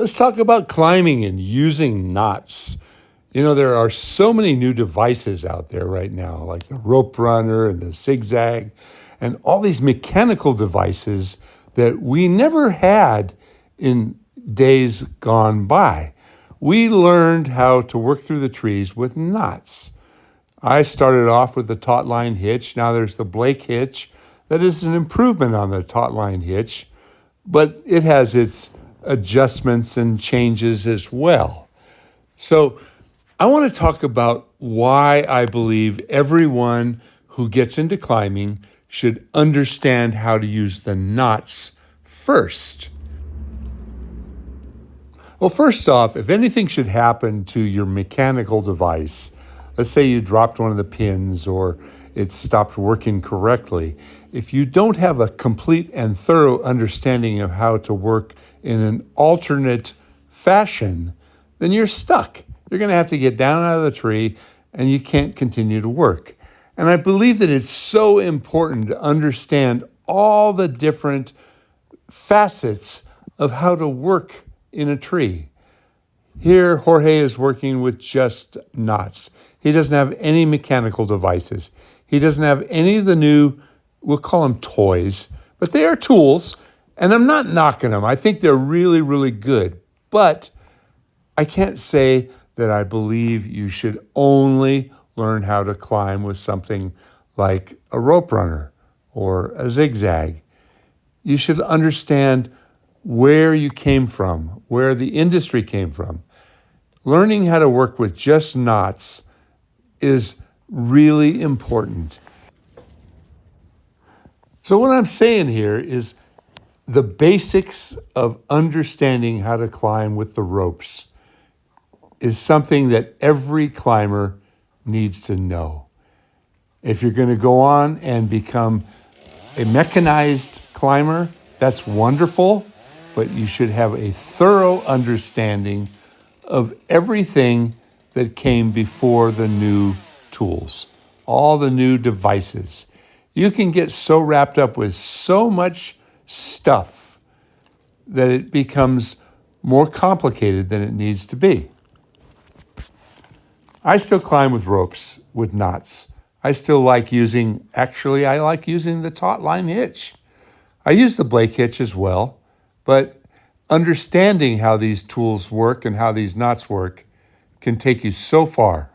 Let's talk about climbing and using knots. There are so many new devices out there right now, like the rope runner and the zigzag, and all these mechanical devices that we never had in days gone by. We learned how to work through the trees with knots. I started off with the taut line hitch. Now there's the Blake hitch. That is an improvement on the taut line hitch, but it has its adjustments and changes as well. So I want to talk about why I believe everyone who gets into climbing should understand how to use the knots first. Well, first off, if anything should happen to your mechanical device, let's say you dropped one of the pins or it stopped working correctly, if you don't have a complete and thorough understanding of how to work in an alternate fashion, then you're stuck. You're going to have to get down out of the tree and you can't continue to work. And I believe that it's so important to understand all the different facets of how to work in a tree. Here, Jorge is working with just knots. He doesn't have any mechanical devices. He doesn't have any of the new, we'll call them toys, but they are tools, and I'm not knocking them. I think they're really, really good. But I can't say that I believe you should only learn how to climb with something like a rope runner or a zigzag. You should understand where you came from, where the industry came from. Learning how to work with just knots is really important. So what I'm saying here is the basics of understanding how to climb with the ropes is something that every climber needs to know. If you're going to go on and become a mechanized climber, that's wonderful, but you should have a thorough understanding of everything that came before the new tools, all the new devices. You can get so wrapped up with so much stuff that it becomes more complicated than it needs to be. I still climb with ropes, with knots. I like using the taut line hitch. I use the Blake hitch as well, but understanding how these tools work and how these knots work can take you so far.